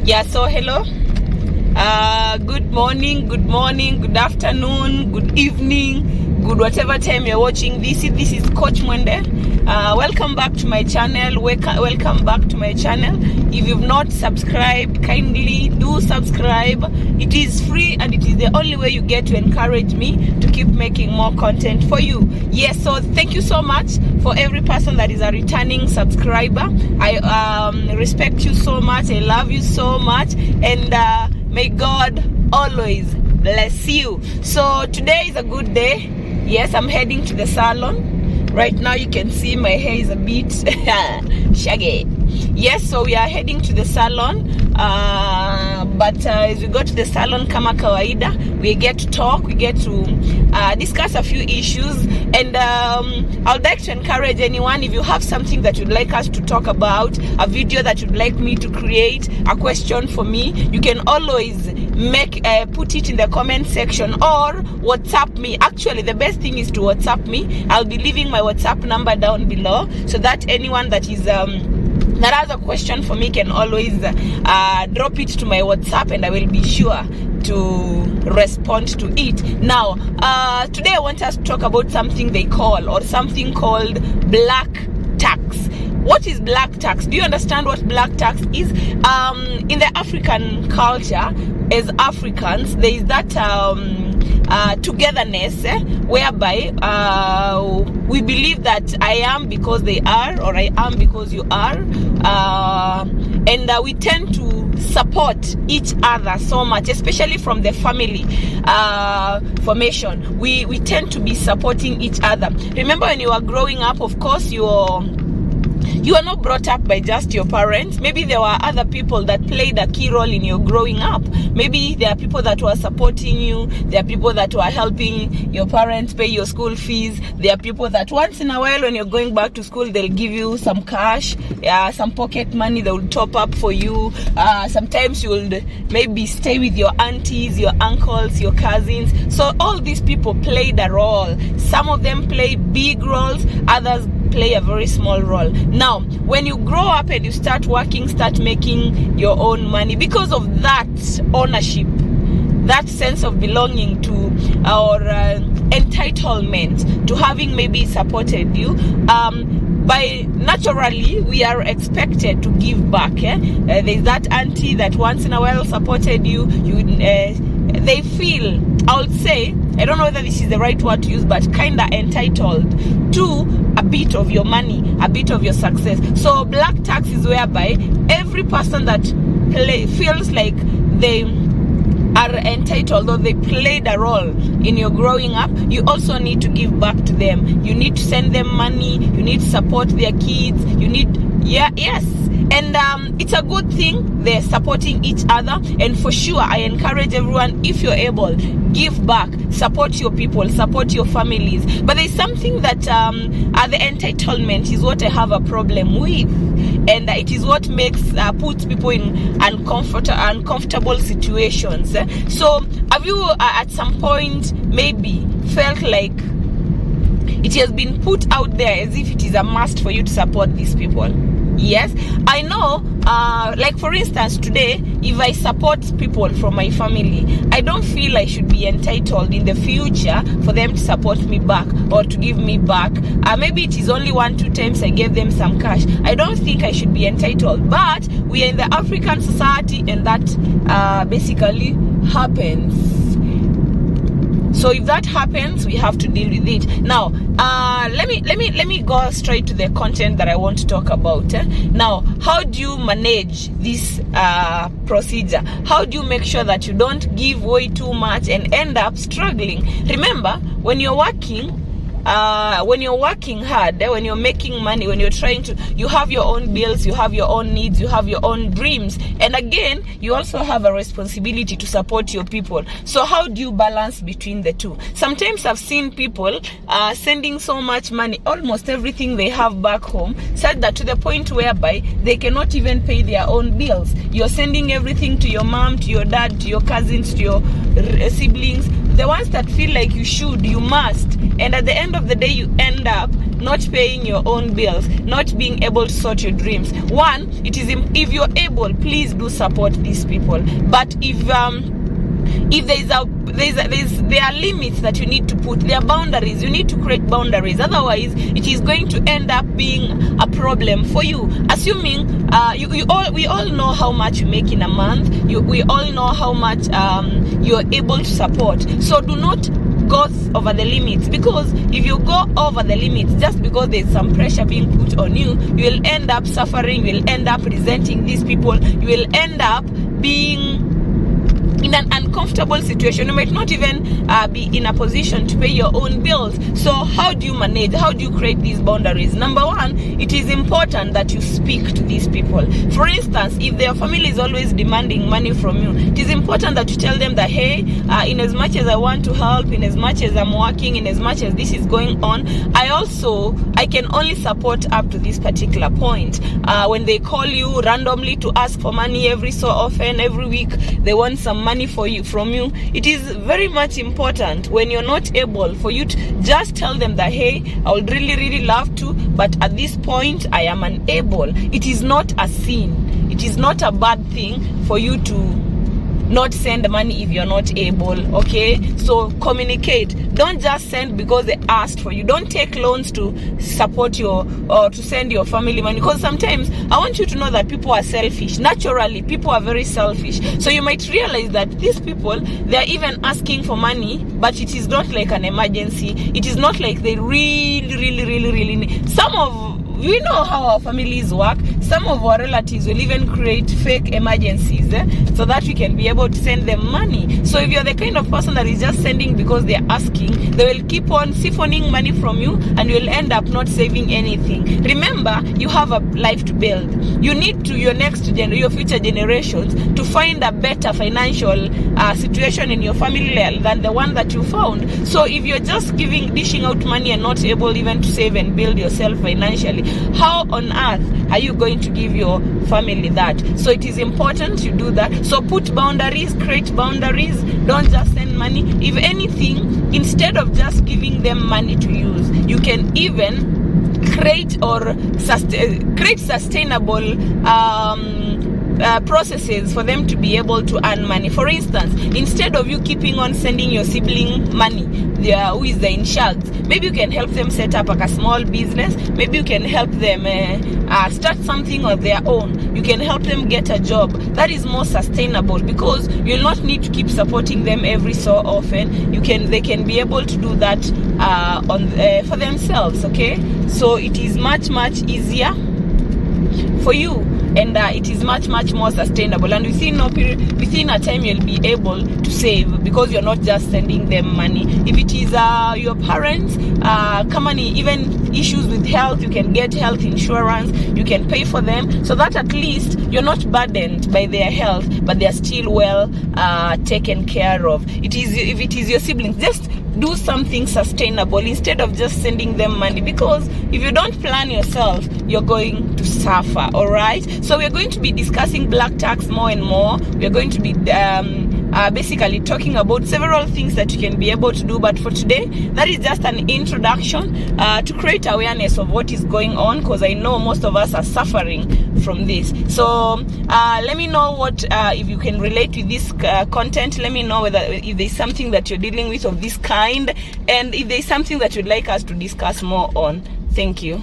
Yeah, so hello. Good morning, good afternoon, good evening, good whatever time you're watching this. This is Coach Mwende. Welcome back to my channel. Welcome back to my channel. If you've not subscribed, kindly do subscribe. It is free and it is the only way you get to encourage me to keep making more content for you. Yes, so thank you so much for every person that is a returning subscriber. I respect you so much. I love you so much, and may God always bless you. So today is a good day. Yes, I'm heading to the salon. Right now you can see my hair is a bit shaggy. Yes, so we are heading to the salon. But as we go to the salon, kama kawaida, we get to talk, we get to discuss a few issues. And I would like to encourage anyone, if you have something that you'd like us to talk about, a video that you'd like me to create, a question for me, you can always put it in the comment section or WhatsApp me. Actually, the best thing is to WhatsApp me. I'll be leaving my WhatsApp number down below, so that anyone that is that has a question for me can always drop it to my WhatsApp, and I will be sure to respond to it. Now, today I want us to talk about something they call, or something called, black tax. What is black tax? Do you understand what black tax is? In the African culture, as Africans, there is that togetherness whereby we believe that I am because they are, or I am because you are, and we tend to support each other so much, especially from the family formation. We tend to be supporting each other. Remember, when you are growing up, of course, you are not brought up by just your parents. Maybe there were other people that played a key role in your growing up. Maybe there are people that were supporting you. There are people that were helping your parents pay your school fees. There are people that once in a while, when you're going back to school, they'll give you some cash, some pocket money. They will top up for you. Sometimes you will maybe stay with your aunties, your uncles, your cousins. So all these people played a role. Some of them play big roles, others play a very small role. Now, when you grow up and you start working, start making your own money, because of that ownership, that sense of belonging to, or entitlement to having maybe supported you, by naturally we are expected to give back. There's that auntie that once in a while supported you. They feel, I would say, I don't know whether this is the right word to use, but kind of entitled to a bit of your money, a bit of your success. So black tax is whereby every person that feels like they are entitled, or they played a role in your growing up, you also need to give back to them. You need to send them money. You need to support their kids. You need, yes. And it's a good thing, they're supporting each other. And for sure, I encourage everyone, if you're able, give back, support your people, support your families. But there's something that the entitlement is what I have a problem with, and it is what puts people in uncomfortable situations. So have you at some point maybe felt like it has been put out there as if it is a must for you to support these people? Yes, I know, like for instance, today, if I support people from my family, I don't feel I should be entitled in the future for them to support me back or to give me back. Maybe it is only 1-2 times I gave them some cash. I don't think I should be entitled, but we are in the African society, and that basically happens. So if that happens, we have to deal with it. Now, let me go straight to the content that I want to talk about. Now, how do you manage this procedure? How do you make sure that you don't give away too much and end up struggling? Remember, when you're working hard, when you're making money, when you're trying to, you have your own bills, you have your own needs, you have your own dreams, and again, you also have a responsibility to support your people. So how do you balance between the two? Sometimes I've seen people sending so much money, almost everything they have back home, such that to the point whereby they cannot even pay their own bills. You're sending everything to your mom, to your dad, to your cousins, to your siblings. the ones that feel like you should, you must, and at the end of the day you end up not paying your own bills, not being able to sort your dreams. One, it is, if you're able, please do support these people. But if there are limits that you need to put, there are boundaries, you need to create boundaries, otherwise it is going to end up being a problem for you. Assuming we all know how much you make in a month, we all know how much you're able to support. So do not go over the limits, because if you go over the limits just because there's some pressure being put on you, you will end up suffering, you will end up resenting these people, you will end up being in an uncomfortable situation. You might not even be in a position to pay your own bills. So how do you manage? How do you create these boundaries? Number one, it is important that you speak to these people. For instance, if their family is always demanding money from you, it is important that you tell them that, hey, in as much as I want to help, in as much as I'm working, in as much as this is going on, I can only support up to this particular point. When they call you randomly to ask for money every so often, every week, they want some money from you, it is very much important when you're not able, for you to just tell them that, hey, I would really love to, but at this point I am unable. It is not a sin, it is not a bad thing for you to not send money if you're not able. Okay, so communicate. Don't just send because they asked for you. Don't take loans to support your or to send your family money, because sometimes I want you to know that people are selfish. Naturally, people are very selfish. So you might realize that these people, they are even asking for money, but it is not like an emergency. It is not like they really need. We know how our families work. Some of our relatives will even create fake emergencies so that we can be able to send them money. So if you're the kind of person that is just sending because they're asking, they will keep on siphoning money from you and you'll end up not saving anything. Remember, you have a life to build. You need to, your future generations, to find a better financial situation in your family than the one that you found. So if you're just dishing out money and not able even to save and build yourself financially, how on earth are you going to give your family that? So it is important you do that. So put boundaries, create boundaries. Don't just send money. If anything, instead of just giving them money to use, you can even create sustainable processes for them to be able to earn money. For instance, instead of you keeping on sending your sibling money, who is the insured, maybe you can help them set up a small business. Maybe you can help them start something of their own. You can help them get a job. That is more sustainable, because you'll not need to keep supporting them every so often. They can be able to do that for themselves. Okay, so it is much easier for you, and it is much more sustainable, and within a time you'll be able to save, because you're not just sending them money. If it is your parents, even issues with health, you can get health insurance, you can pay for them, so that at least you're not burdened by their health, but they're still well taken care of. If it is your siblings, just do something sustainable instead of just sending them money, because if you don't plan yourself, you're going to suffer. All right, so we're going to be discussing black tax more and more. We're going to be basically talking about several things that you can be able to do, but for today, that is just an introduction to create awareness of what is going on, because I know most of us are suffering from this. So let me know what if you can relate with this content. Let me know if there's something that you're dealing with of this kind, and if there's something that you'd like us to discuss more on. Thank you.